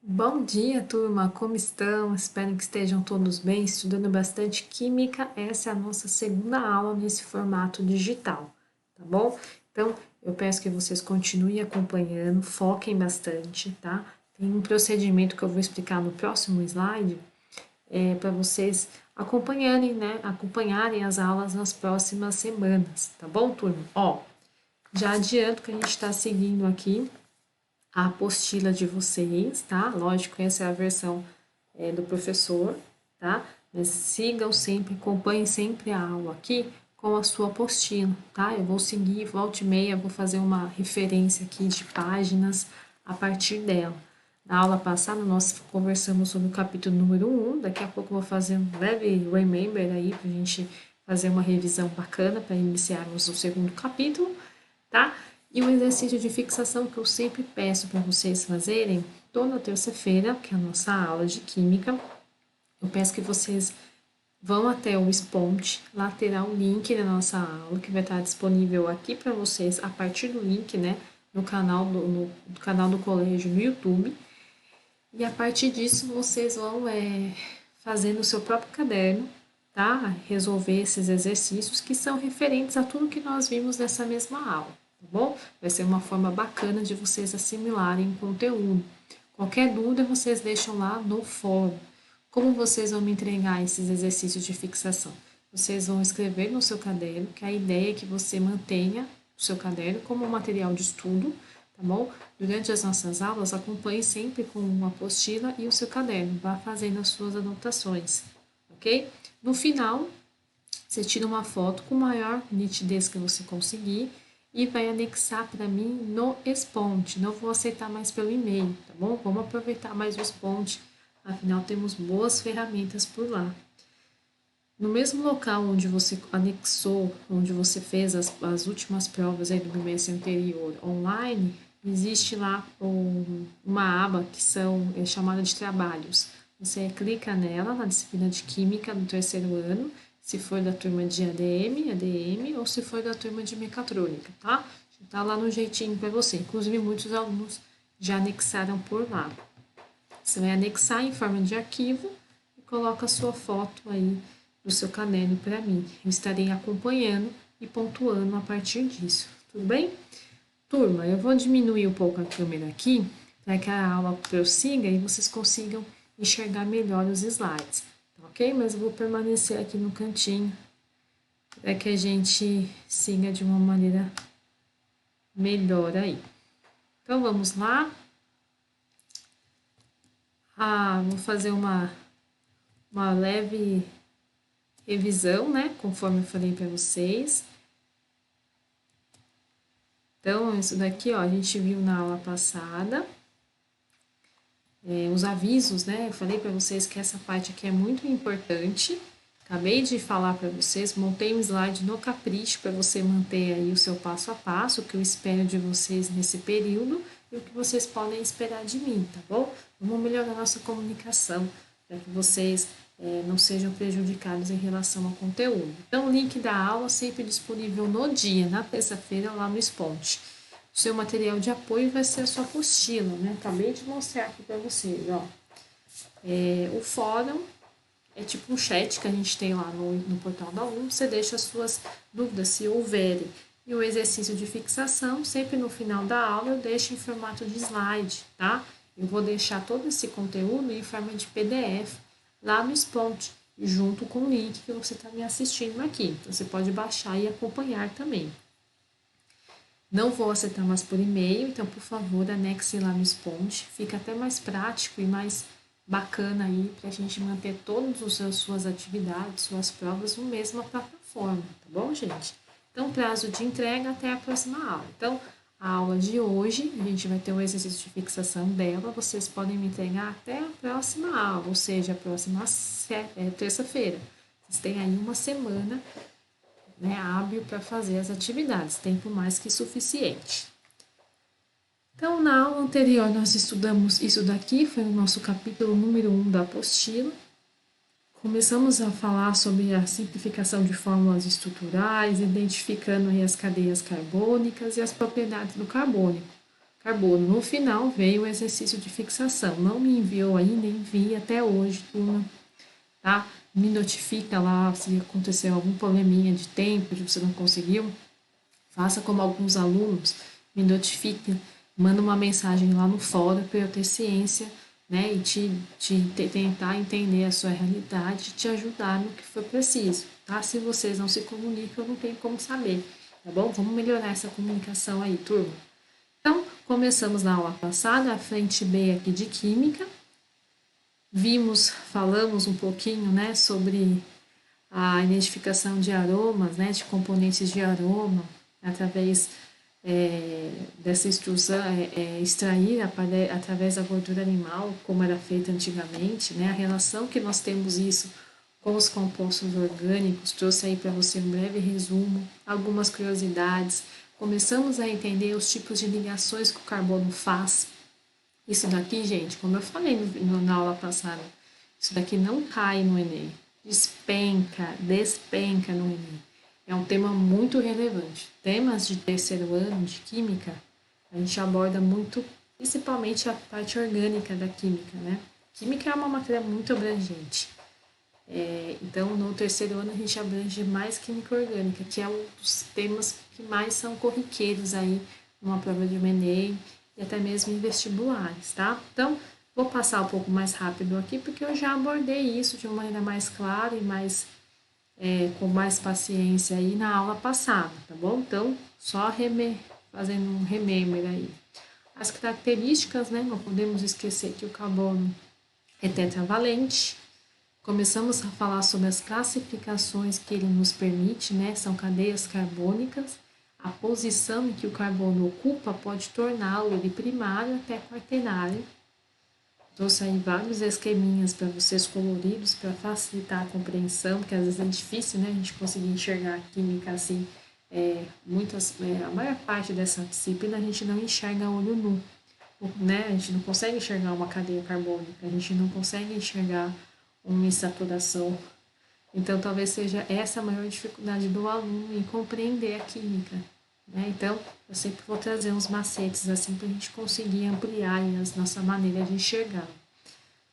Bom dia, turma! Como estão? Espero que estejam todos bem, estudando bastante química. Essa é a nossa segunda aula nesse formato digital, tá bom? Então, eu peço que vocês continuem acompanhando, foquem bastante, tá? Tem um procedimento que eu vou explicar no próximo slide, para vocês acompanharem, né? Acompanharem as aulas nas próximas semanas, tá bom, turma? Ó, já adianto que a gente está seguindo aqui a apostila de vocês, tá? Lógico, essa é a versão do professor, tá? Mas sigam sempre, acompanhem sempre a aula aqui com a sua apostila, tá? Eu vou seguir, volta e meia, vou fazer uma referência aqui de páginas a partir dela. Na aula passada, nós conversamos sobre o capítulo número 1, daqui a pouco eu vou fazer um leve remember aí, pra gente fazer uma revisão bacana para iniciarmos o segundo capítulo, tá? E o exercício de fixação que eu sempre peço para vocês fazerem toda terça-feira, que é a nossa aula de química, eu peço que vocês vão até o Sponte, lá terá o link da nossa aula, que vai estar disponível aqui para vocês a partir do link, né, no canal no canal do colégio no YouTube. E a partir disso vocês vão fazer no seu próprio caderno, tá? Resolver esses exercícios que são referentes a tudo que nós vimos nessa mesma aula, tá bom? Vai ser uma forma bacana de vocês assimilarem o conteúdo. Qualquer dúvida vocês deixam lá no fórum. Como vocês vão me entregar esses exercícios de fixação? Vocês vão escrever no seu caderno, que a ideia é que você mantenha o seu caderno como um material de estudo, tá bom? Durante as nossas aulas, acompanhe sempre com uma apostila e o seu caderno, vá fazendo as suas anotações, ok? No final, você tira uma foto com maior nitidez que você conseguir e vai anexar para mim no Sponte. Não vou aceitar mais pelo e-mail, tá bom? Vamos aproveitar mais o Sponte, afinal temos boas ferramentas por lá. No mesmo local onde você anexou, onde você fez as últimas provas aí do bimestre anterior online, existe lá uma aba que é chamada de trabalhos. Você clica nela, na disciplina de Química do terceiro ano, se for da turma de ADM, ou se for da turma de Mecatrônica, tá? Tá lá no jeitinho para você. Inclusive, muitos alunos já anexaram por lá. Você vai anexar em forma de arquivo e coloca a sua foto aí do seu caderno para mim. Eu estarei acompanhando e pontuando a partir disso. Tudo bem? Turma, eu vou diminuir um pouco a câmera aqui para que a aula prossiga e vocês consigam enxergar melhor os slides, tá ok? Mas eu vou permanecer aqui no cantinho para que a gente siga de uma maneira melhor aí. Então vamos lá. Vou fazer uma leve revisão, né? Conforme eu falei para vocês. Então, isso daqui, ó, a gente viu na aula passada. Os avisos, né? Eu falei para vocês que essa parte aqui é muito importante. Acabei de falar para vocês, montei um slide no capricho para você manter aí o seu passo a passo, o que eu espero de vocês nesse período e o que vocês podem esperar de mim, tá bom? Vamos melhorar a nossa comunicação para que vocês não sejam prejudicados em relação ao conteúdo. Então, o link da aula sempre disponível no dia, na terça-feira, lá no Sponte. O seu material de apoio vai ser a sua apostila, né? Acabei de mostrar aqui para vocês, ó. O fórum é tipo um chat que a gente tem lá no portal da UNO, você deixa as suas dúvidas, se houverem. E o exercício de fixação, sempre no final da aula, eu deixo em formato de slide, tá? Eu vou deixar todo esse conteúdo em forma de PDF lá no Sponte, junto com o link que você está me assistindo aqui. Então, você pode baixar e acompanhar também. Não vou aceitar mais por e-mail, então, por favor, anexe lá no Sponte. Fica até mais prático e mais bacana aí para a gente manter todas as suas atividades, suas provas no mesma plataforma, tá bom, gente? Então, prazo de entrega até a próxima aula. Então, a aula de hoje, a gente vai ter um exercício de fixação dela, vocês podem me entregar até a próxima aula, ou seja, a próxima terça-feira. Vocês têm aí uma semana, né, hábil para fazer as atividades, tempo mais que suficiente. Então, na aula anterior, nós estudamos isso daqui, foi o nosso capítulo número 1 da apostila. Começamos a falar sobre a simplificação de fórmulas estruturais, identificando aí as cadeias carbônicas e as propriedades do carbônico. carbono. No final veio o exercício de fixação. Não me enviou ainda, envia até hoje, turma, tá? Me notifica lá se aconteceu algum probleminha de tempo, de você não conseguiu. Faça como alguns alunos, me notifique, manda uma mensagem lá no fórum para eu ter ciência, né? E tentar entender a sua realidade, te ajudar no que for preciso, tá? Se vocês não se comunicam, eu não tenho como saber, tá bom? Vamos melhorar essa comunicação aí, turma. Então, começamos na aula passada, a frente B aqui de Química. Falamos um pouquinho, né, sobre a identificação de aromas, né, de componentes de aroma, através dessa extrusão, extrair através da gordura animal, como era feito antigamente, né, a relação que nós temos isso com os compostos orgânicos, trouxe aí para você um breve resumo, algumas curiosidades, começamos a entender os tipos de ligações que o carbono faz. Isso daqui, gente, como eu falei na aula passada, isso daqui não cai no Enem, despenca no Enem. É um tema muito relevante. Temas de terceiro ano de Química, a gente aborda muito, principalmente a parte orgânica da Química, né? Química é uma matéria muito abrangente. Então, no terceiro ano, a gente abrange mais Química Orgânica, que é um dos temas que mais são corriqueiros aí numa prova de Enem e até mesmo em vestibulares, tá? Então, vou passar um pouco mais rápido aqui, porque eu já abordei isso de uma maneira mais clara e com mais paciência aí na aula passada, tá bom? Então, só fazendo um remember aí. As características, né? Não podemos esquecer que o carbono é tetravalente. Começamos a falar sobre as classificações que ele nos permite, né? São cadeias carbônicas. A posição em que o carbono ocupa pode torná-lo de primário até quaternário. Trouxe aí vários esqueminhas para vocês coloridos para facilitar a compreensão, porque às vezes é difícil, né, a gente conseguir enxergar a química assim. A maior parte dessa disciplina a gente não enxerga a olho nu, né? A gente não consegue enxergar uma cadeia carbônica, a gente não consegue enxergar uma insaturação. Então, talvez seja essa a maior dificuldade do aluno em compreender a química, né? Então, eu sempre vou trazer uns macetes assim para a gente conseguir ampliar a nossa maneira de enxergar.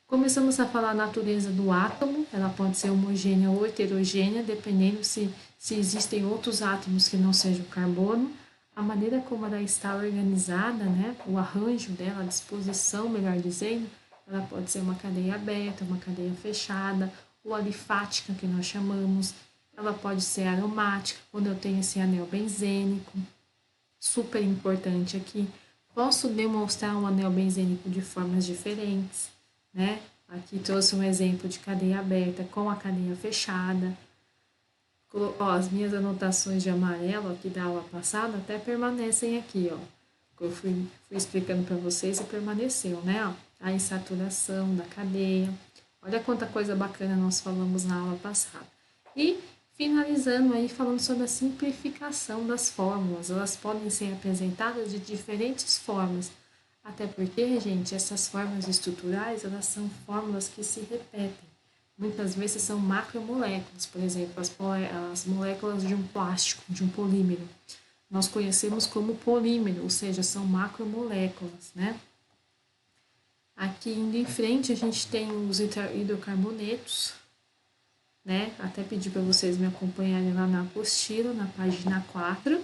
Começamos a falar a natureza do átomo, ela pode ser homogênea ou heterogênea, dependendo se existem outros átomos que não sejam carbono, a maneira como ela está organizada, né, o arranjo dela, a disposição, melhor dizendo, ela pode ser uma cadeia aberta, uma cadeia fechada, ou alifática, que nós chamamos, ela pode ser aromática, quando eu tenho esse anel benzênico, super importante aqui, posso demonstrar um anel benzênico de formas diferentes, né? Aqui trouxe um exemplo de cadeia aberta com a cadeia fechada. Ó, as minhas anotações de amarelo aqui da aula passada até permanecem aqui, ó. Eu fui explicando para vocês e permaneceu, né? Ó, a insaturação da cadeia. Olha quanta coisa bacana nós falamos na aula passada. E finalizando aí falando sobre a simplificação das fórmulas. Elas podem ser apresentadas de diferentes formas. Até porque, gente, essas formas estruturais, elas são fórmulas que se repetem. Muitas vezes são macromoléculas, por exemplo, as moléculas de um plástico, de um polímero. Nós conhecemos como polímero, ou seja, são macromoléculas, né? Aqui indo em frente, a gente tem os hidrocarbonetos, né? Até pedi para vocês me acompanharem lá na apostila, na página 4.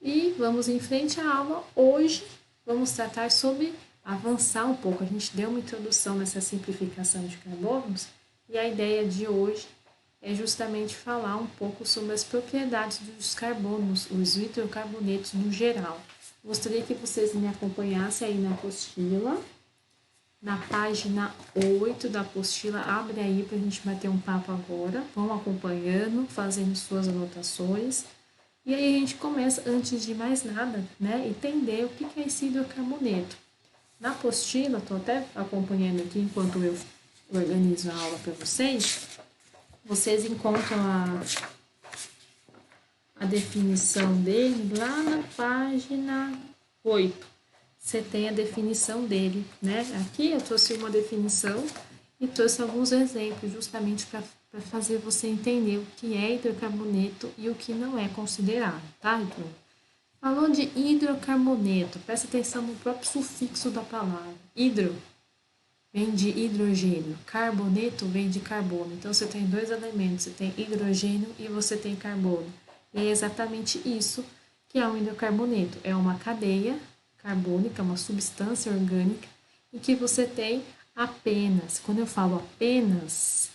E vamos em frente à aula. Hoje vamos tratar sobre avançar um pouco. A gente deu uma introdução nessa simplificação de carbonos e a ideia de hoje é justamente falar um pouco sobre as propriedades dos carbonos, os hidrocarbonetos no geral. Gostaria que vocês me acompanhassem aí na apostila, na página 8 da apostila. Abre aí para a gente bater um papo agora. Vão acompanhando, fazendo suas anotações. E aí a gente começa, antes de mais nada, né, entender o que é esse hidrocarboneto. Na apostila, estou até acompanhando aqui enquanto eu organizo a aula para vocês, vocês encontram a definição dele lá na página 8. Você tem a definição dele, né? Aqui eu trouxe uma definição e trouxe alguns exemplos justamente para fazer você entender o que é hidrocarboneto e o que não é considerado, tá, então? Falou de hidrocarboneto, presta atenção no próprio sufixo da palavra. Hidro vem de hidrogênio, carboneto vem de carbono. Então você tem dois elementos, você tem hidrogênio e você tem carbono. E é exatamente isso que é um hidrocarboneto. É uma cadeia carbônica, uma substância orgânica, em que você tem apenas, quando eu falo apenas,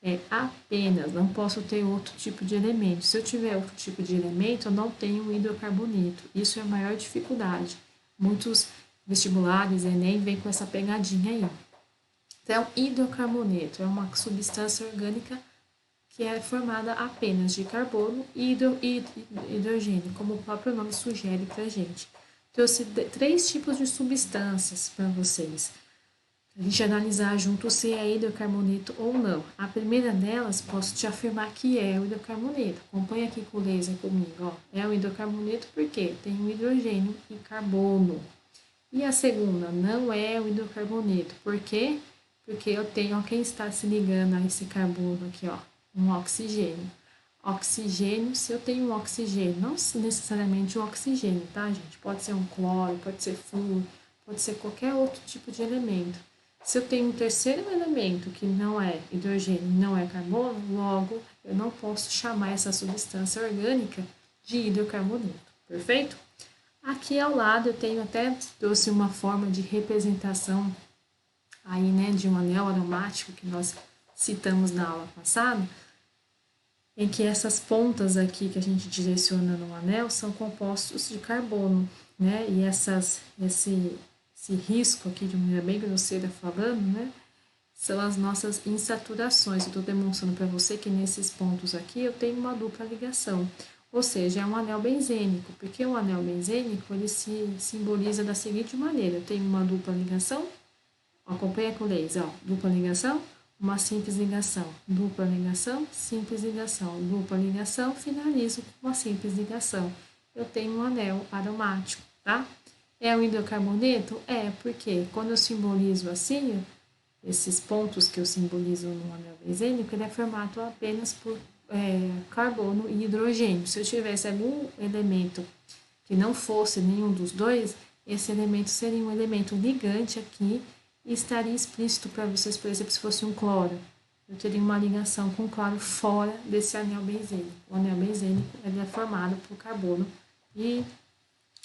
é apenas, não posso ter outro tipo de elemento. Se eu tiver outro tipo de elemento, eu não tenho um hidrocarboneto. Isso é a maior dificuldade. Muitos vestibulares, Enem, vem com essa pegadinha aí. Então, hidrocarboneto é uma substância orgânica que é formada apenas de carbono e hidrogênio, como o próprio nome sugere para a gente. Trouxe três tipos de substâncias para vocês. A gente analisar junto se é hidrocarboneto ou não. A primeira delas, posso te afirmar que é o hidrocarboneto. Acompanha aqui com o laser comigo. Ó. É o hidrocarboneto porque tem o hidrogênio e carbono. E a segunda, não é o hidrocarboneto. Por quê? Porque eu tenho, ó, quem está se ligando a esse carbono aqui, ó, um oxigênio. Oxigênio, se eu tenho um oxigênio, não necessariamente um oxigênio, tá, gente? Pode ser um cloro, pode ser flúor, pode ser qualquer outro tipo de elemento. Se eu tenho um terceiro elemento que não é hidrogênio, não é carbono, logo eu não posso chamar essa substância orgânica de hidrocarboneto, perfeito? Aqui ao lado eu tenho até trouxe uma forma de representação aí, né, de um anel aromático que nós citamos na aula passada, em que essas pontas aqui que a gente direciona no anel são compostos de carbono, né? E esse risco aqui, de maneira bem grosseira falando, né? São as nossas insaturações. Eu estou demonstrando para você que nesses pontos aqui eu tenho uma dupla ligação. Ou seja, é um anel benzênico, porque o anel benzênico ele se simboliza da seguinte maneira: eu tenho uma dupla ligação, acompanha com o laser, ó, dupla ligação, uma simples ligação, dupla ligação, simples ligação, dupla ligação, finalizo com uma simples ligação. Eu tenho um anel aromático, tá? É um hidrocarboneto? É, porque quando eu simbolizo assim, esses pontos que eu simbolizo no anel benzênico, ele é formado apenas por carbono e hidrogênio. Se eu tivesse algum elemento que não fosse nenhum dos dois, esse elemento seria um elemento ligante aqui e estaria explícito para vocês, por exemplo, se fosse um cloro. Eu teria uma ligação com cloro fora desse anel benzênico. O anel benzênico ele é formado por carbono e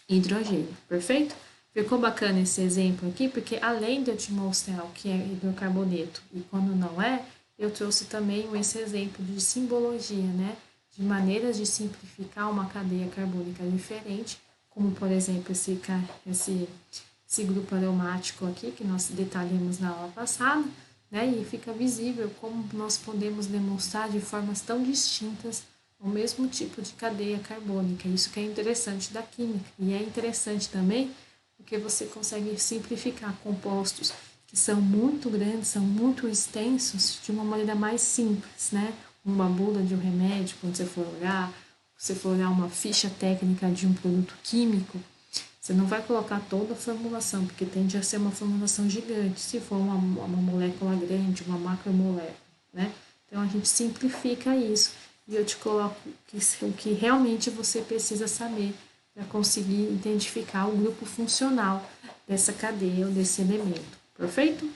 hidrogênio, perfeito? Ficou bacana esse exemplo aqui, porque além de eu te mostrar o que é hidrocarboneto e quando não é, eu trouxe também esse exemplo de simbologia, né? De maneiras de simplificar uma cadeia carbônica diferente, como por exemplo esse grupo aromático aqui, que nós detalhamos na aula passada, né? E fica visível como nós podemos demonstrar de formas tão distintas o mesmo tipo de cadeia carbônica. Isso que é interessante da química. E é interessante também porque você consegue simplificar compostos que são muito grandes, são muito extensos, de uma maneira mais simples, né? Uma bula de um remédio, quando você for olhar uma ficha técnica de um produto químico, você não vai colocar toda a formulação, porque tende a ser uma formulação gigante, se for uma molécula grande, uma macromolécula, né? Então, a gente simplifica isso e eu te coloco o que realmente você precisa saber para conseguir identificar o grupo funcional dessa cadeia ou desse elemento, perfeito?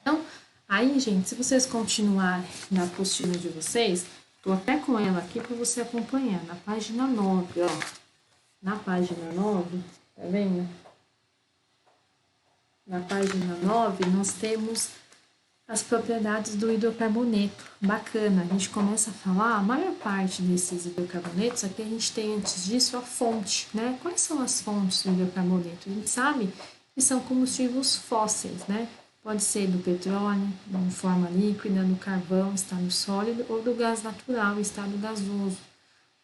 Então, aí, gente, se vocês continuarem na apostila de vocês, estou até com ela aqui para você acompanhar, na página 9, ó. Na página 9, tá vendo? Na página 9, nós temos as propriedades do hidrocarboneto. Bacana, a gente começa a falar, a maior parte desses hidrocarbonetos, aqui a gente tem antes disso a fonte, né? Quais são as fontes do hidrocarboneto? A gente sabe que são combustíveis fósseis, né? Pode ser do petróleo, em forma líquida, do carvão, estado sólido, ou do gás natural, estado gasoso.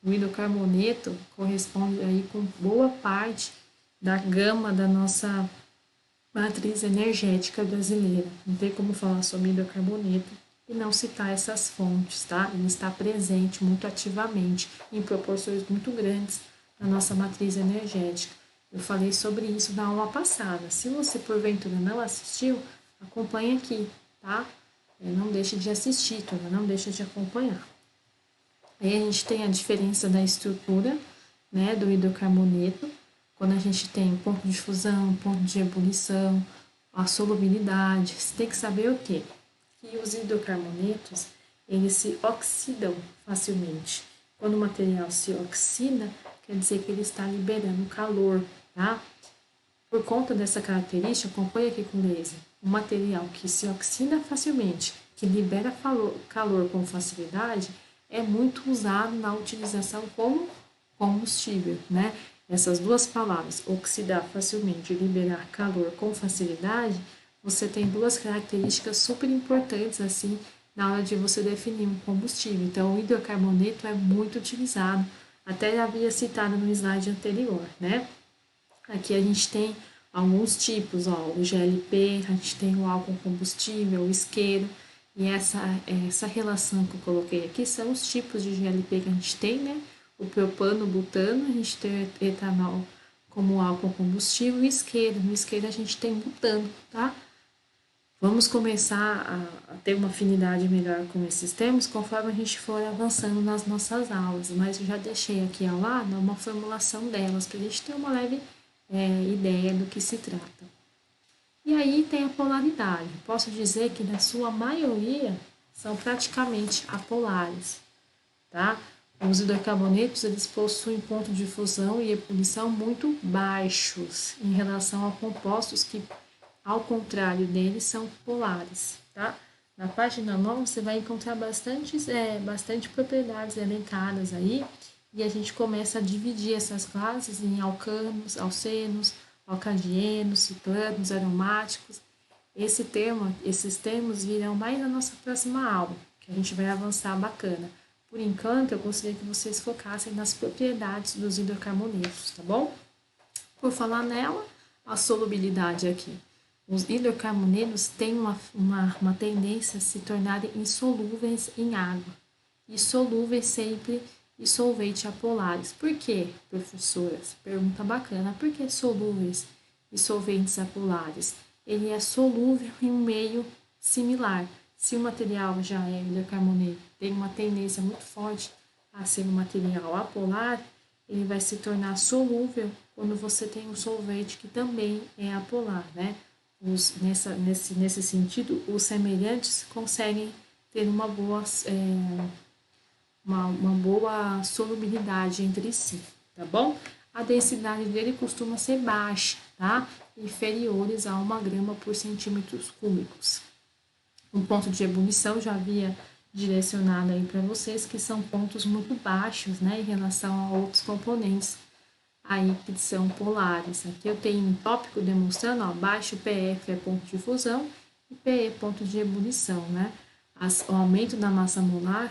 O hidrocarboneto corresponde aí com boa parte da gama da nossa matriz energética brasileira. Não tem como falar sobre hidrocarboneto e não citar essas fontes, tá? Ele está presente muito ativamente, em proporções muito grandes na nossa matriz energética. Eu falei sobre isso na aula passada. Se você porventura não assistiu, acompanhe aqui, tá? Não deixe de assistir, não deixe de acompanhar. Aí a gente tem a diferença da estrutura, né, do hidrocarboneto, quando a gente tem ponto de fusão, ponto de ebulição, a solubilidade, você tem que saber o quê? Que os hidrocarbonetos, eles se oxidam facilmente. Quando o material se oxida, quer dizer que ele está liberando calor, tá? Por conta dessa característica, acompanhe aqui com laser. Um material que se oxida facilmente, que libera calor com facilidade, é muito usado na utilização como combustível, né? Essas duas palavras, oxidar facilmente e liberar calor com facilidade, você tem duas características super importantes assim na hora de você definir um combustível. Então, o hidrocarboneto é muito utilizado, até já havia citado no slide anterior, né? Aqui a gente tem alguns tipos, ó, o GLP, a gente tem o álcool combustível, o isqueiro, e essa relação que eu coloquei aqui são os tipos de GLP que a gente tem, né? O propano, o butano, a gente tem o etanol como álcool combustível e o isqueiro. No isqueiro a gente tem butano, tá? Vamos começar a ter uma afinidade melhor com esses termos conforme a gente for avançando nas nossas aulas, mas eu já deixei aqui ao lado uma formulação delas para a gente ter uma leve ideia do que se trata. E aí tem a polaridade. Posso dizer que na sua maioria são praticamente apolares, tá? Os hidrocarbonetos eles possuem ponto de fusão e ebulição muito baixos em relação a compostos que, ao contrário deles, são polares, tá? Na página 9 você vai encontrar bastante propriedades elencadas aí, e a gente começa a dividir essas classes em alcanos, alcenos, alcadienos, ciclanos, aromáticos. Esses termos virão mais na nossa próxima aula, que a gente vai avançar bacana. Por enquanto, eu gostaria que vocês focassem nas propriedades dos hidrocarbonetos, tá bom? Por falar nela, a solubilidade aqui. Os hidrocarbonetos têm uma tendência a se tornarem insolúveis em água e solúveis sempre em solvente apolares. Por quê, professoras? Pergunta bacana. Por que solúveis e solventes apolares? Ele é solúvel em um meio similar. Se o material já é hidrocarboneto, tem uma tendência muito forte a ser um material apolar, ele vai se tornar solúvel quando você tem um solvente que também é apolar, né? Nesse sentido, os semelhantes conseguem ter uma boa solubilidade entre si, tá bom? A densidade dele costuma ser baixa, tá? Inferiores a 1 grama por centímetros cúbicos. Um ponto de ebulição já havia direcionado aí para vocês, que são pontos muito baixos, né, em relação a outros componentes aí que são polares. Aqui eu tenho um tópico demonstrando, ó, baixo PF é ponto de fusão e PE ponto de ebulição, né? O aumento da massa molar,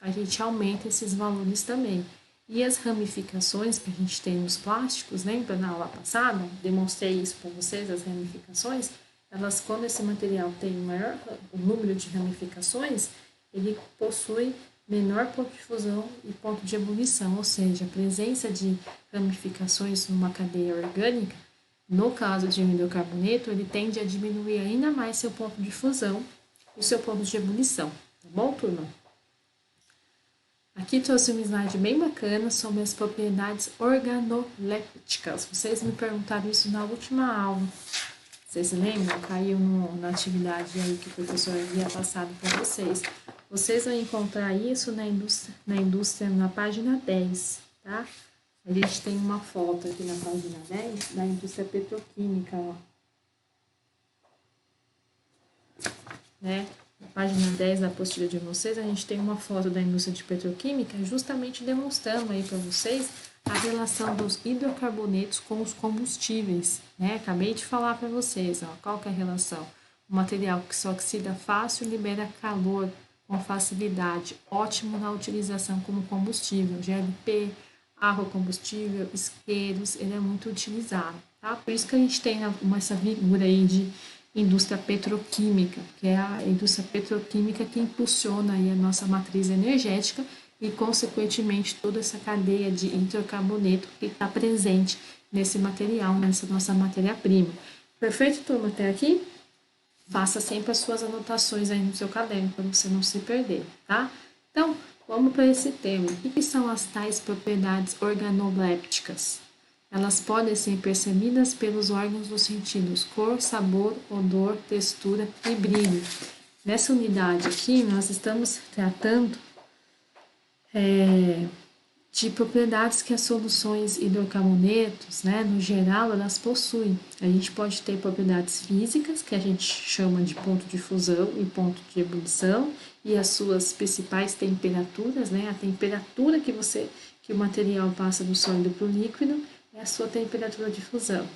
a gente aumenta esses valores também. E as ramificações que a gente tem nos plásticos, lembra na aula passada? Demonstrei isso para vocês, as ramificações. Elas, quando esse material tem maior número de ramificações, ele possui menor ponto de fusão e ponto de ebulição, ou seja, a presença de ramificações numa cadeia orgânica, no caso de um hidrocarboneto, ele tende a diminuir ainda mais seu ponto de fusão e seu ponto de ebulição. Tá bom, turma? Aqui trouxe um slide bem bacana sobre as propriedades organolépticas. Vocês me perguntaram isso na última aula. Vocês se lembram? Caiu na atividade aí que o professor havia passado para vocês. Vocês vão encontrar isso na indústria na página 10, tá? A gente tem uma foto aqui na página 10 da indústria petroquímica, ó. Né? Na página 10 da apostila de vocês, a gente tem uma foto da indústria de petroquímica justamente demonstrando aí para vocês a relação dos hidrocarbonetos com os combustíveis, né? Acabei de falar para vocês, ó, qual que é a relação? O material que se oxida fácil libera calor com facilidade, ótimo na utilização como combustível, GLP, água combustível, isqueiros, ele é muito utilizado, tá? Por isso que a gente tem essa figura aí de indústria petroquímica, que é a indústria petroquímica que impulsiona aí a nossa matriz energética e, consequentemente, toda essa cadeia de hidrocarboneto que está presente nesse material, nessa nossa matéria-prima. Perfeito, turma, até aqui? Faça sempre as suas anotações aí no seu caderno, para você não se perder, tá? Então, Vamos para esse tema. O que são as tais propriedades organolépticas? Elas podem ser percebidas pelos órgãos dos sentidos cor, sabor, odor, textura e brilho. Nessa unidade aqui, nós estamos tratando de propriedades que as soluções hidrocarbonetos, né, no geral, elas possuem. A gente pode ter propriedades físicas, que a gente chama de ponto de fusão e ponto de ebulição, e as suas principais temperaturas, né, a temperatura que o material passa do sólido para o líquido é a sua temperatura de fusão.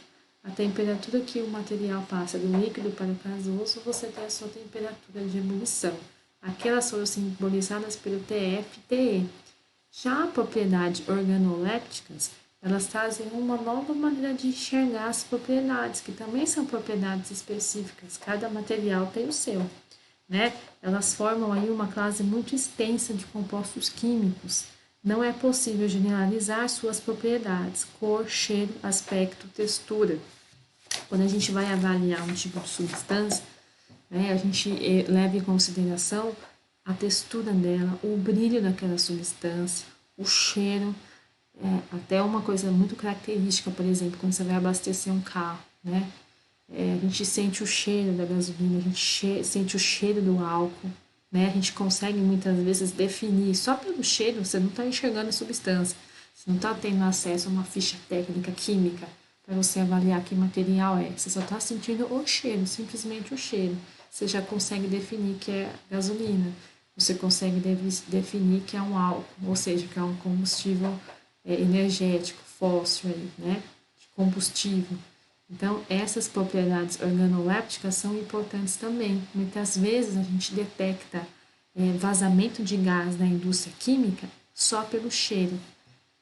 A temperatura que o material passa do líquido para o gasoso, você tem a sua temperatura de ebulição. Aquelas foram simbolizadas pelo TF e TE. Já propriedades organolépticas, elas trazem uma nova maneira de enxergar as propriedades, que também são propriedades específicas, cada material tem o seu, né? Elas formam aí uma classe muito extensa de compostos químicos. Não é possível generalizar suas propriedades, cor, cheiro, aspecto, textura. Quando a gente vai avaliar um tipo de substância, né, a gente leva em consideração a textura dela, o brilho daquela substância, o cheiro, até uma coisa muito característica, por exemplo, quando você vai abastecer um carro, né? A gente sente o cheiro da gasolina, a gente sente o cheiro do álcool, né? A gente consegue muitas vezes definir, só pelo cheiro você não está enxergando a substância, você não está tendo acesso a uma ficha técnica química para você avaliar que material é, você só está sentindo o cheiro, simplesmente o cheiro. Você já consegue definir que é gasolina, você consegue definir que é um álcool, ou seja, que é um combustível energético, fóssil, aí, né, de combustível. Então, essas propriedades organolépticas são importantes também. Muitas vezes a gente detecta vazamento de gás na indústria química só pelo cheiro,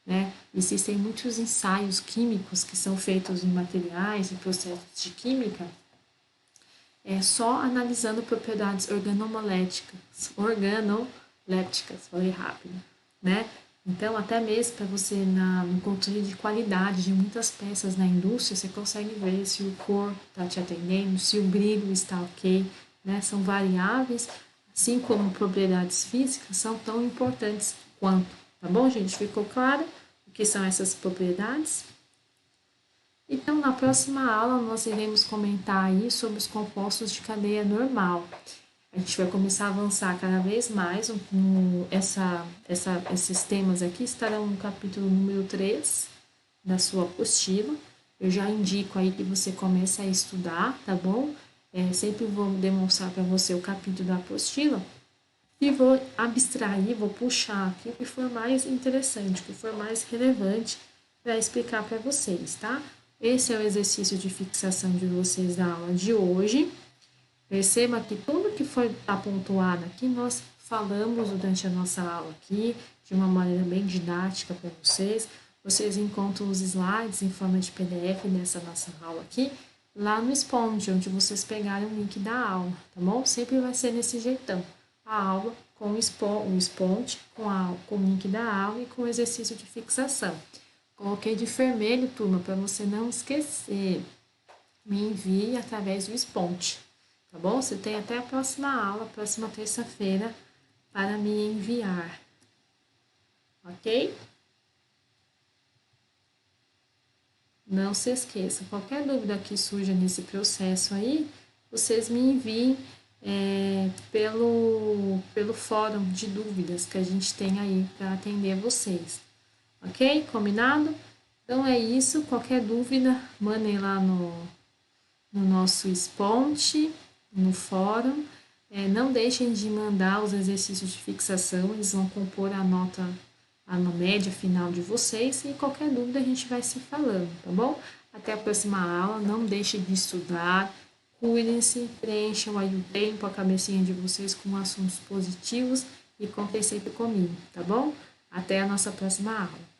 né? Existem muitos ensaios químicos que são feitos em materiais e processos de química só analisando propriedades organolépticas, falei rápido, né? Então, até mesmo para você, no controle de qualidade de muitas peças na indústria, você consegue ver se o cor está te atendendo, se o brilho está ok, né? São variáveis, assim como propriedades físicas, são tão importantes quanto, tá bom, gente? Ficou claro o que são essas propriedades? Então, na próxima aula, nós iremos comentar aí sobre os compostos de cadeia normal. A gente vai começar a avançar cada vez mais. Esses temas aqui estarão no capítulo número 3 da sua apostila. Eu já indico aí que você comece a estudar, tá bom? Sempre vou demonstrar para você o capítulo da apostila e vou abstrair, vou puxar aqui o que for mais interessante, o que for mais relevante para explicar para vocês, tá? Esse é o exercício de fixação de vocês da aula de hoje. Perceba que tudo que foi pontuado aqui, nós falamos durante a nossa aula aqui, de uma maneira bem didática para vocês. Vocês encontram os slides em forma de PDF nessa nossa aula aqui, lá no Sponge, onde vocês pegaram o link da aula, tá bom? Sempre vai ser desse jeitão. A aula com o Sponge, com o link da aula e com o exercício de fixação. Coloquei de vermelho, turma, para você não esquecer. Me envie através do Sponge, tá bom? Você tem até a próxima aula, próxima terça-feira, para me enviar, ok? Não se esqueça, qualquer dúvida que surja nesse processo aí, vocês me enviem pelo fórum de dúvidas que a gente tem aí para atender vocês. Ok? Combinado? Então é isso. Qualquer dúvida, mandem lá no nosso Sponge, no fórum. Não deixem de mandar os exercícios de fixação, eles vão compor a média final de vocês. E qualquer dúvida a gente vai se falando, tá bom? Até a próxima aula. Não deixem de estudar. Cuidem-se, preencham aí o tempo, a cabecinha de vocês com assuntos positivos e contem sempre comigo, tá bom? Até a nossa próxima aula.